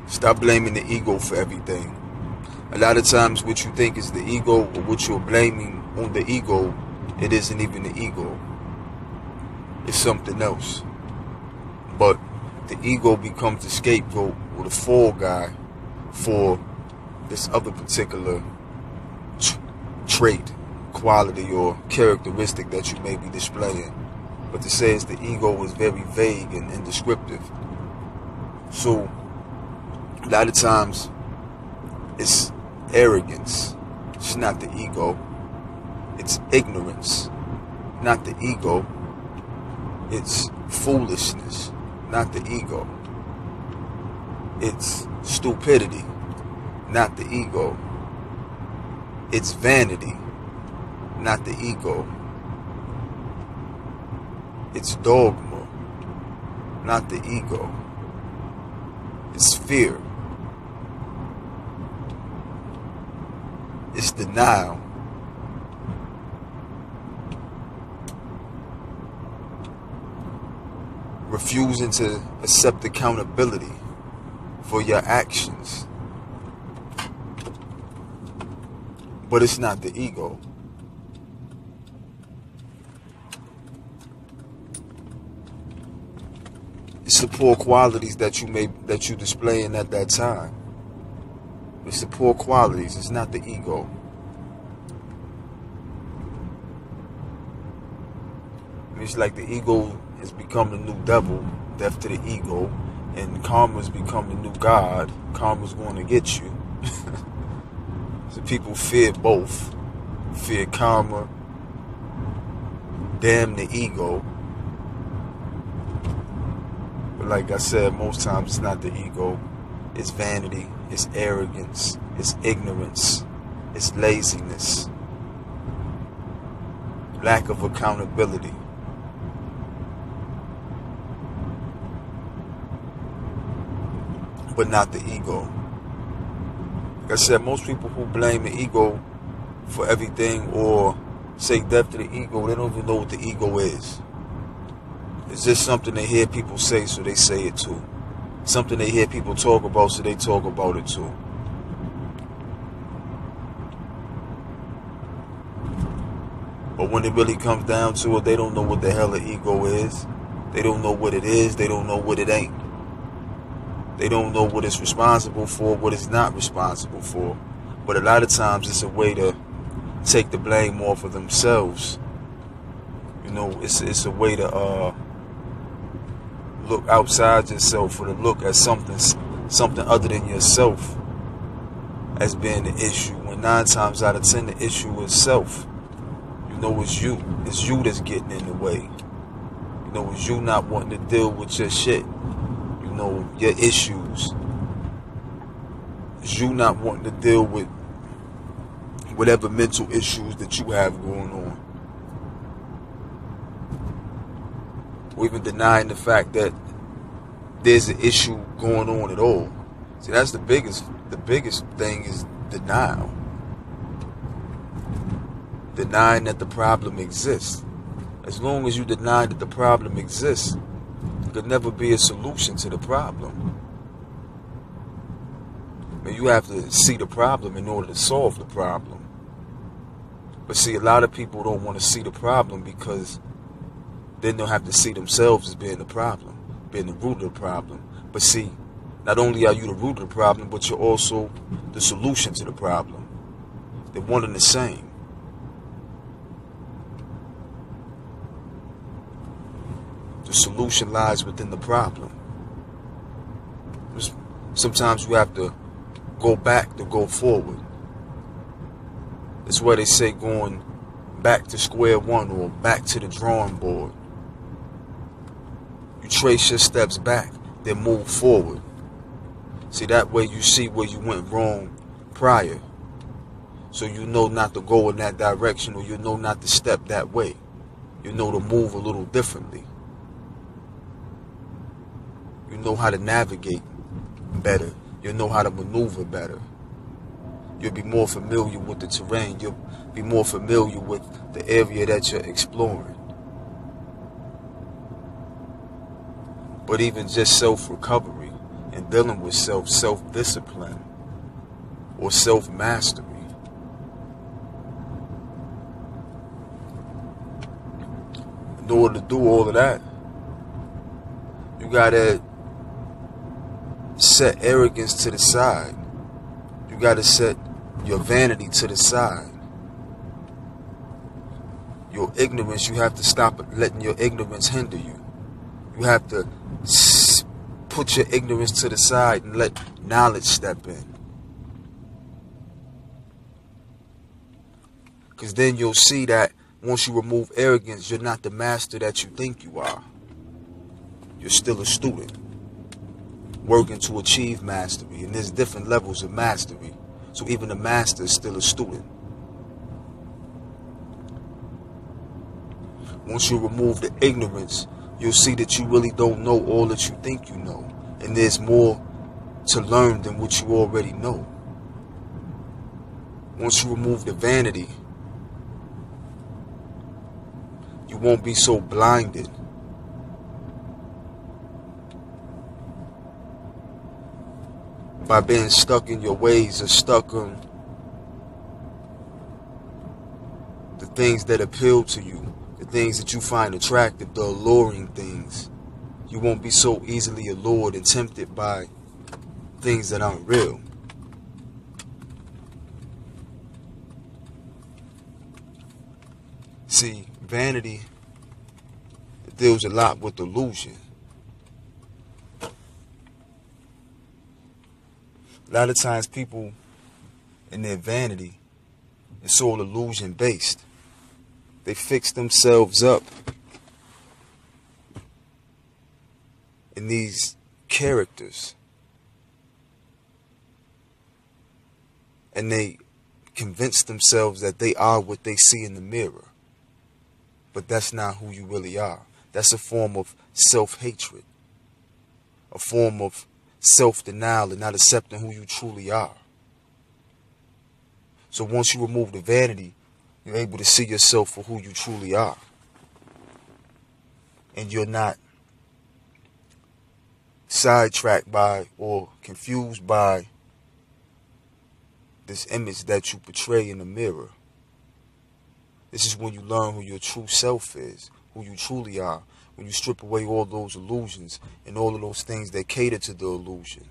Stop blaming the ego for everything. A lot of times what you think is the ego, or what you're blaming on the ego, it isn't even the ego. It's something else. But the ego becomes the scapegoat or the fall guy for this other particular trait, quality, or characteristic that you may be displaying. But to say it's the ego is very vague and indescriptive. So a lot of times it's arrogance. It's not the ego. It's ignorance, not the ego. It's foolishness, not the ego. It's stupidity, not the ego. It's vanity, not the ego. It's dogma, not the ego. It's fear. It's denial. Refusing to accept accountability for your actions. But it's not the ego. It's the poor qualities that you displaying at that time. It's the poor qualities. It's not the ego. It's like the ego has become the new devil, death to the ego, and karma's become the new God. Karma's going to get you. So people fear both. Fear karma, damn the ego. But like I said, most times it's not the ego. It's vanity, it's arrogance, it's ignorance, it's laziness, lack of accountability. But not the ego. Like I said, most people who blame the ego for everything or say death to the ego, they don't even know what the ego is. It's just something they hear people say, so they say it too. Something they hear people talk about, so they talk about it too. But when it really comes down to it, they don't know what the hell the ego is. They don't know what it is. They don't know what it ain't. They don't know what it's responsible for, what it's not responsible for. But a lot of times it's a way to take the blame off of themselves. You know, it's a way to look outside yourself, or to look at something other than yourself as being the issue. When 9 times out of 10 the issue is self. You know, it's you. It's you that's getting in the way. You know, it's you not wanting to deal with your shit. You know, your issues. It's you not wanting to deal with whatever mental issues that you have going on. Or even denying the fact that there's an issue going on at all. See, that's the biggest thing is denial. Denying that the problem exists. As long as you deny that the problem exists, there could never be a solution to the problem. I mean, you have to see the problem in order to solve the problem. But see, a lot of people don't want to see the problem because then they'll have to see themselves as being the problem, being the root of the problem. But see, not only are you the root of the problem, but you're also the solution to the problem. They're one and the same. The solution lies within the problem. Sometimes you have to go back to go forward. That's why they say going back to square one or back to the drawing board. You trace your steps back, then move forward. See, that way you see where you went wrong prior. So you know not to go in that direction, or you know not to step that way. You know to move a little differently. You know how to navigate better. You know how to maneuver better. You'll be more familiar with the terrain. You'll be more familiar with the area that you're exploring. But even just self-recovery and when dealing with self-discipline or self-mastery. In order to do all of that, you gotta set arrogance to the side. You gotta set your vanity to the side. Your ignorance, you have to stop letting your ignorance hinder you. You have to put your ignorance to the side and let knowledge step in. Because then you'll see that once you remove arrogance, you're not the master that you think you are. You're still a student working to achieve mastery. And there's different levels of mastery. So even the master is still a student. Once you remove the ignorance, you'll see that you really don't know all that you think you know. And there's more to learn than what you already know. Once you remove the vanity, you won't be so blinded by being stuck in your ways or stuck on the things that appeal to you, the things that you find attractive, the alluring things. You won't be so easily allured and tempted by things that aren't real. See, vanity deals a lot with illusion. A lot of times people in their vanity, it's all illusion based. They fix themselves up in these characters. And they convince themselves that they are what they see in the mirror. But that's not who you really are. That's a form of self-hatred. A form of self-denial and not accepting who you truly are. So once you remove the vanity, you're able to see yourself for who you truly are. And you're not sidetracked by or confused by this image that you portray in the mirror. This is when you learn who your true self is, who you truly are, when you strip away all those illusions and all of those things that cater to the illusion.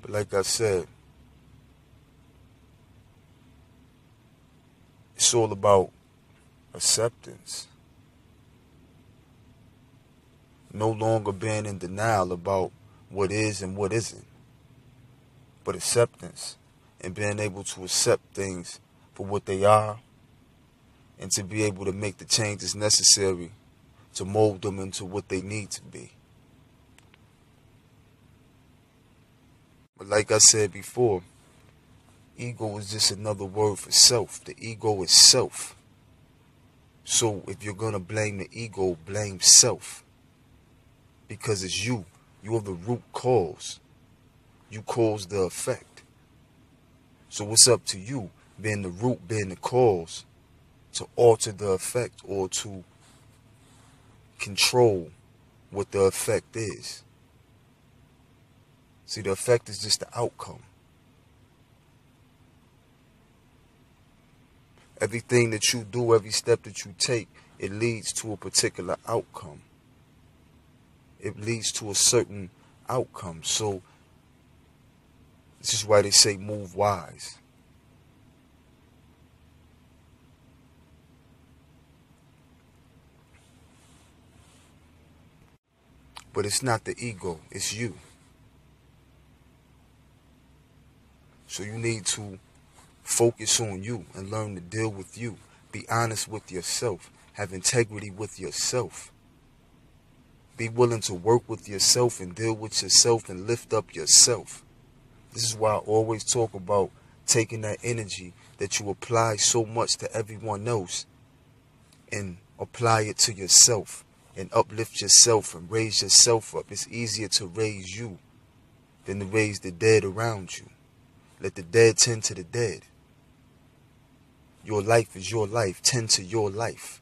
But like I said, it's all about acceptance. No longer being in denial about what is and what isn't. But acceptance and being able to accept things for what they are and to be able to make the changes necessary to mold them into what they need to be. But like I said before, ego is just another word for self. The ego is self. So if you're going to blame the ego, blame self. Because it's you. You're the root cause. You cause the effect. So it's up to you, being the root, being the cause, to alter the effect or to control what the effect is. See, the effect is just the outcome. Everything that you do, every step that you take, it leads to a particular outcome. It leads to a certain outcome. So this is why they say move wise. But it's not the ego, it's you. So you need to focus on you and learn to deal with you. Be honest with yourself. Have integrity with yourself. Be willing to work with yourself and deal with yourself and lift up yourself. This is why I always talk about taking that energy that you apply so much to everyone else and apply it to yourself and uplift yourself and raise yourself up. It's easier to raise you than to raise the dead around you. Let the dead tend to the dead. Your life is your life. Tend to your life.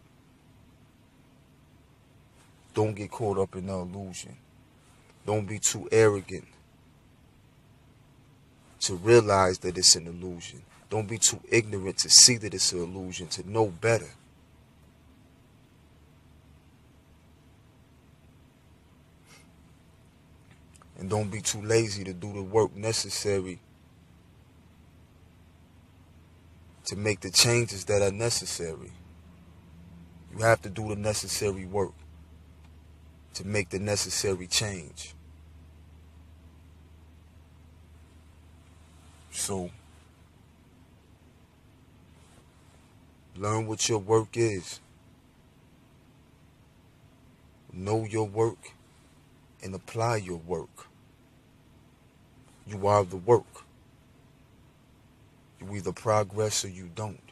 Don't get caught up in the illusion. Don't be too arrogant to realize that it's an illusion. Don't be too ignorant to see that it's an illusion, to know better. And don't be too lazy to do the work necessary to make the changes that are necessary. You have to do the necessary work to make the necessary change. So, learn what your work is. Know your work and apply your work. You are the work. You either progress or you don't.